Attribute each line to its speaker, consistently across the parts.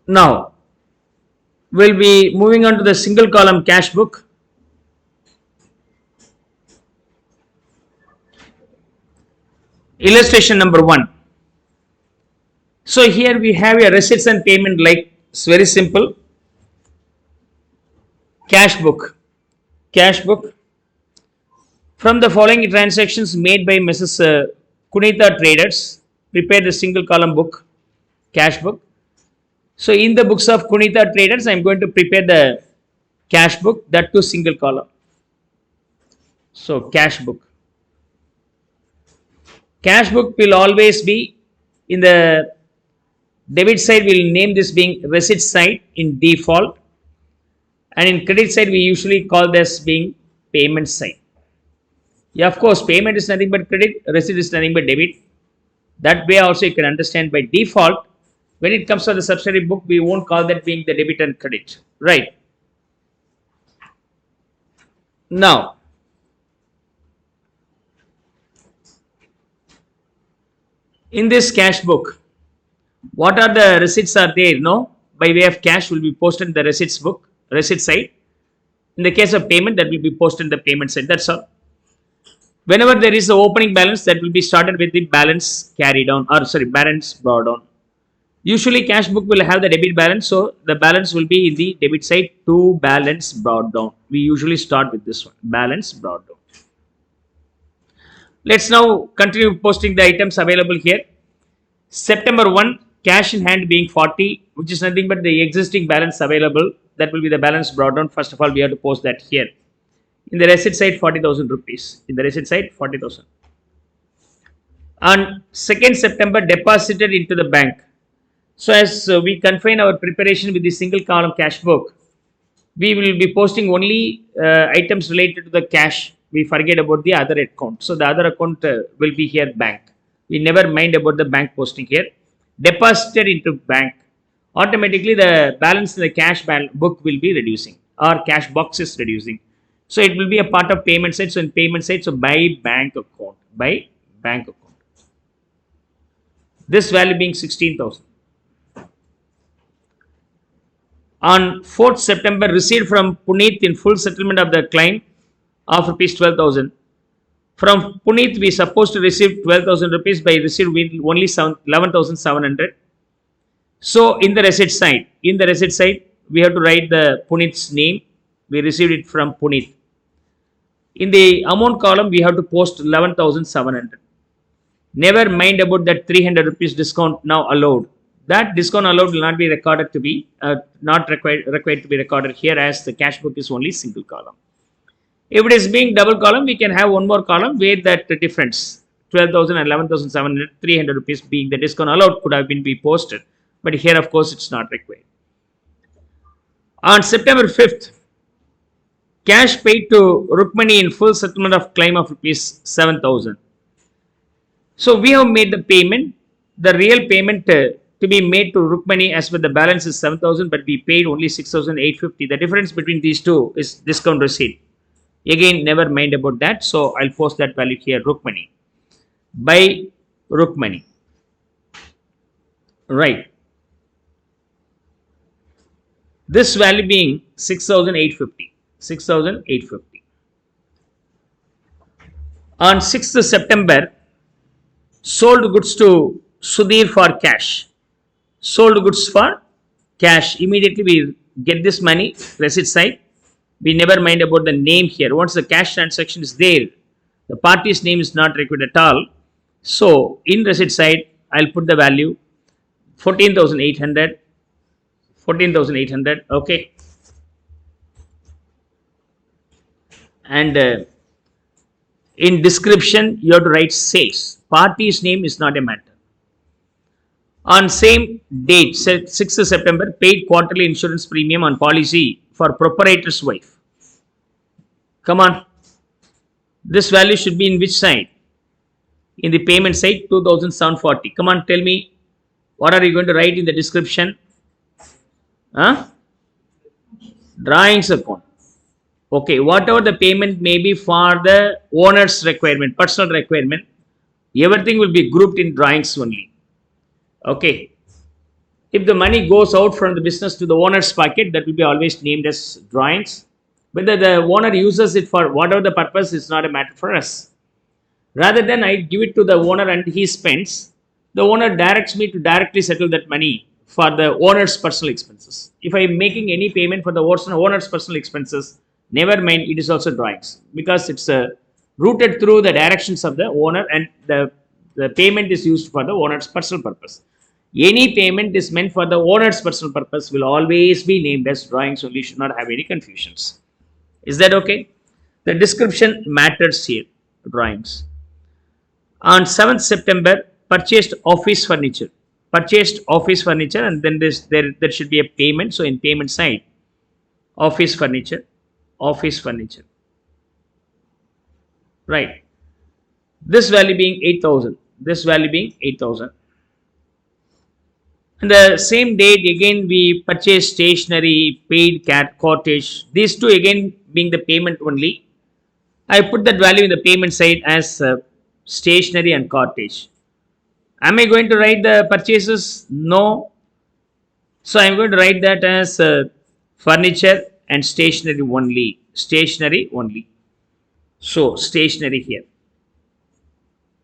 Speaker 1: Now, we'll be moving on to the single column cash book. Illustration number 1. So here we have a receipts and payment, like it's very simple. Cash book. Cash book. From the following transactions made by Mrs. Kunitha Traders, prepare the single column book, cash book. So in the books of Kunitha Traders, I am going to prepare the cash book, that too single column. So cash book. Cash book will always be in the debit side. We will name this being receipt side in default, and in credit side we usually call this being payment side. Yeah, of course, payment is nothing but credit, receipt is nothing but debit. That way also you can understand by default. When it comes to the subsidiary book, we won't call that being the debit and credit, right? Now, in this cash book, what are the receipts are there? No, by way of cash will be posted in the receipts book, receipt side. In the case of payment, that will be posted in the payment side. That's all. Whenever there is the opening balance, that will be started with the balance carried on, or sorry, balance brought on. Usually cash book will have the debit balance, so the balance will be in the debit side to balance brought down. We usually start with this one, balance brought down. Let's now continue posting the items available here. September 1, cash in hand being 40, which is nothing but the existing balance available. That will be the balance brought down. First of all, we have to post that here. In the receipt side, 40,000 rupees. In the receipt side, 40,000. On 2nd September, deposited into the bank. So as we confine our preparation with the single column cash book, we will be posting only items related to the cash. We forget about the other account. So the other account will be here bank. We never mind about the bank posting here. Deposited into bank. Automatically the balance in the cash book will be reducing, or cash box is reducing. So it will be a part of payment side. So in payment side, so by bank account. By bank account. This value being 16,000. On 4th September, received from Puneet in full settlement of the claim of rupees 12,000. From Puneet, we supposed to receive 12,000 rupees, by received only 11,700. So in the receipt side, we have to write the Puneet's name. We received it from Puneet. In the amount column, we have to post 11,700. Never mind about that 300 rupees discount now allowed. That discount allowed will not be recorded to be, not required to be recorded here, as the cash book is only single column. If it is being double column, we can have one more column where that difference, 12,000 and 11,700, 300 rupees being the discount allowed, could have been posted. But here, of course, it's not required. On September 5th, cash paid to Rukmani in full settlement of claim of rupees 7,000. So we have made the payment. The real payment to be made to Rukmani as per the balance is 7,000, but we paid only 6,850. The difference between these two is discount receipt. Again, never mind about that. So I'll post that value here, Rukmani. By Rukmani. Right. This value being 6,850. 6,850. On 6th September, sold goods to Sudhir for cash. Sold goods for cash. Immediately we get this money, receipt side. We never mind about the name here. Once the cash transaction is there, the party's name is not required at all. So in receipt side, I'll put the value 14,800. 14,800. Okay. And in description, you have to write sales. Party's name is not a matter. On same date, 6th September, paid quarterly insurance premium on policy for proprietor's wife. Come on. This value should be in which side? In the payment side, 2,740. Come on, tell me. What are you going to write in the description? Huh? Drawings account. Okay, whatever the payment may be for the owner's requirement, personal requirement, everything will be grouped in drawings only. Okay. If the money goes out from the business to the owner's pocket, that will be always named as drawings. Whether the owner uses it for whatever the purpose is not a matter for us. Rather than I give it to the owner and he spends, the owner directs me to directly settle that money for the owner's personal expenses. If I am making any payment for the owner's personal expenses, never mind, it is also drawings because it's routed through the directions of the owner and the payment is used for the owner's personal purpose. Any payment is meant for the owner's personal purpose will always be named as drawings only, should not have any confusions. Is that okay? The description matters here, drawings. On 7th September, purchased office furniture. Purchased office furniture and then there should be a payment. So in payment side, office furniture, office furniture. Right. This value being 8,000. This value being 8,000. And the same date again we purchased stationery, paid cottage. These two again being the payment only. I put that value in the payment side as stationery and cottage. Am I going to write the purchases? No. So I am going to write that as furniture and stationery only. Stationery only. So stationery here.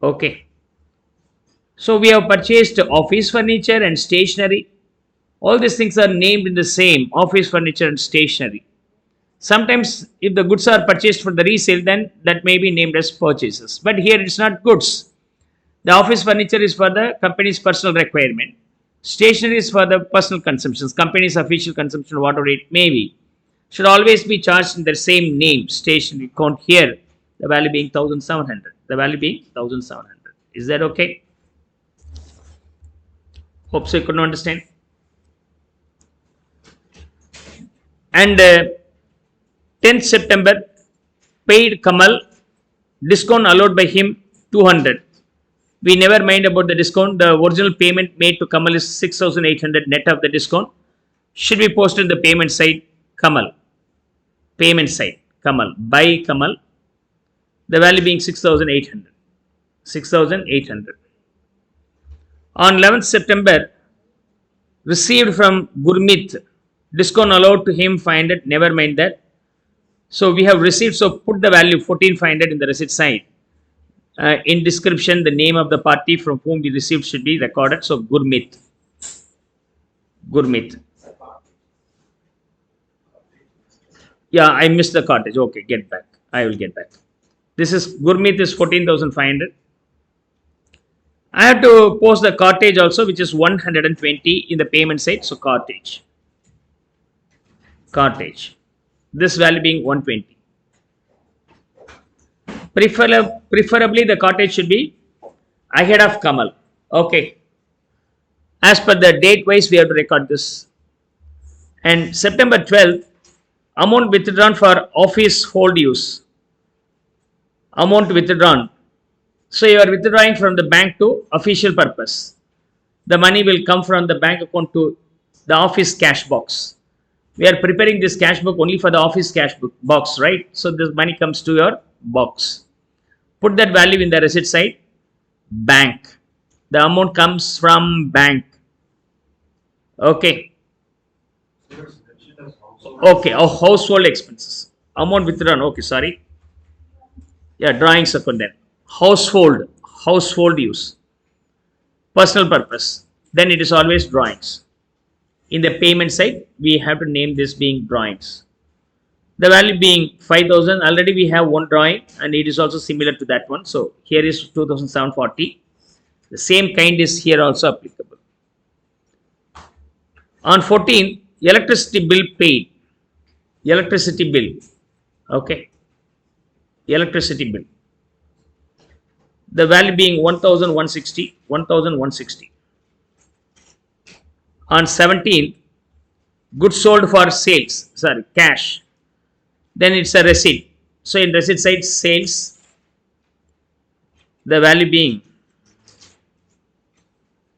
Speaker 1: Okay. So we have purchased office furniture and stationery. All these things are named in the same office furniture and stationery. Sometimes if the goods are purchased for the resale, then that may be named as purchases. But here it's not goods. The office furniture is for the company's personal requirement. Stationery is for the personal consumptions, company's official consumption, whatever it may be. Should always be charged in the same name, stationery count here. The value being 1,700. The value being 1,700. Is that okay? Hope so you could understand. And 10th September, paid Kamal, discount allowed by him 200. We never mind about the discount. The original payment made to Kamal is 6,800 net of the discount. Should be posted in the payment side, Kamal. Payment side, Kamal. By Kamal. The value being 6,800. 6,800. On 11th September, received from Gurmeet, discount allowed to him 500, never mind that. So we have received, so put the value 14,500 in the receipt side. In description, the name of the party from whom we received should be recorded. So Gurmeet. Gurmeet. Yeah, I missed the cottage. Okay, get back. I will get back. This is Gurmeet is 14,500. I have to post the cottage also, which is 120 in the payment side. So cottage. Cottage. This value being 120. Preferably the cottage should be ahead of Kamal. Okay. As per the date wise, we have to record this. And September 12th, amount withdrawn for office hold use. Amount withdrawn. So you are withdrawing from the bank to official purpose. The money will come from the bank account to the office cash box. We are preparing this cash book only for the office cash box, right? So this money comes to your box. Put that value in the receipt side. Bank. The amount comes from bank. Okay. Okay. Oh, household expenses. Amount withdrawn. Okay, sorry. Yeah, drawings account then. Household use. Personal purpose. Then it is always drawings. In the payment side, we have to name this being drawings. The value being 5,000. Already we have one drawing and it is also similar to that one. So here is 2,740. The same kind is here also applicable. On 14, electricity bill paid. Electricity bill. Okay. Electricity bill. The value being 1,160. 1,160. On 17, goods sold for sales. Sorry, cash. Then it's a receipt. So in receipt side, sales. The value being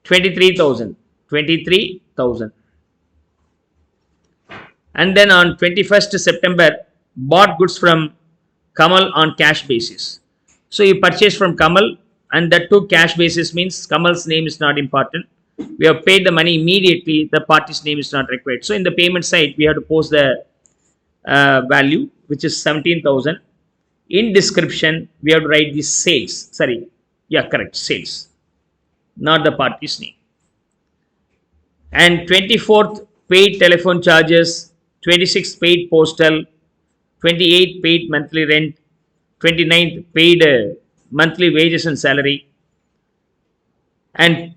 Speaker 1: 23,000. 23,000. And then on 21st September, bought goods from Kamal on cash basis. So you purchased from Kamal, and that too cash basis means Kamal's name is not important. We have paid the money immediately, the party's name is not required. So in the payment side, we have to post the value, which is 17,000. In description, we have to write the sales. Sorry, yeah, correct, sales, not the party's name. And 24th paid telephone charges, 26th paid postal, 28th paid monthly rent, 29th paid monthly wages and salary, and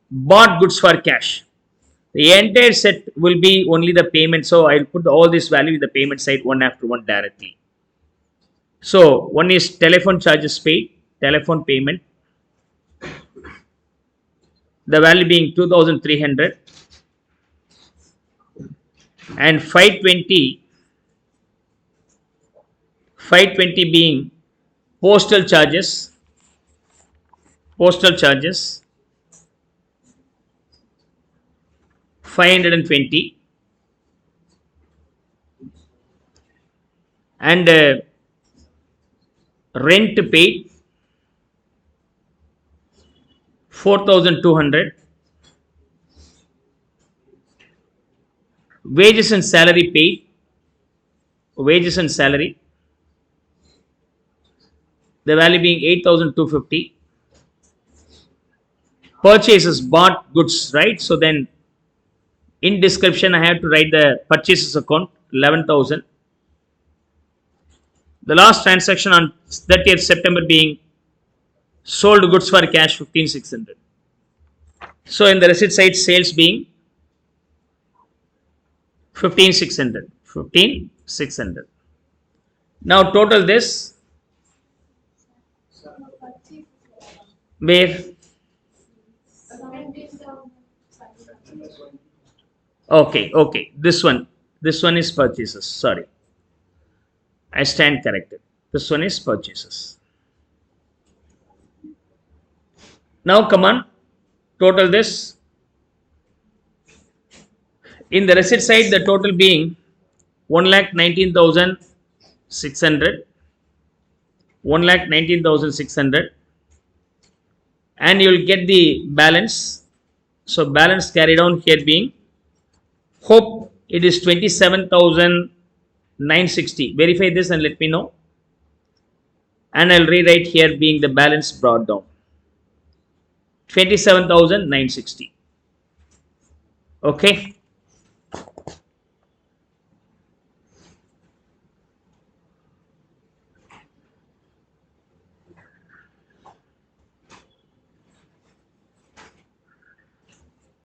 Speaker 1: bought goods for cash. The entire set will be only the payment. So I'll put all this value in the payment side one after one directly. So one is telephone charges paid, telephone payment, the value being 2,300, and 520 being postal charges, 520, and rent paid 4,200, wages and salary paid, wages and salary, the value being 8,250. Purchases, bought goods, right? So then in description I have to write the purchases account 11,000. The last transaction on 30th September being sold goods for cash 15,600. So in the receipt side, sales being 15,600. 15,600. Now total this. Where? Okay. This one is purchases. Sorry, I stand corrected. This one is purchases. Now come on, total this. In the receipt side, the total being 1,19,600, 1,19,600, and you will get the balance. So balance carried on here being, hope it is 27,960. Verify this and let me know. And I'll rewrite here being the balance brought down 27,960. Okay.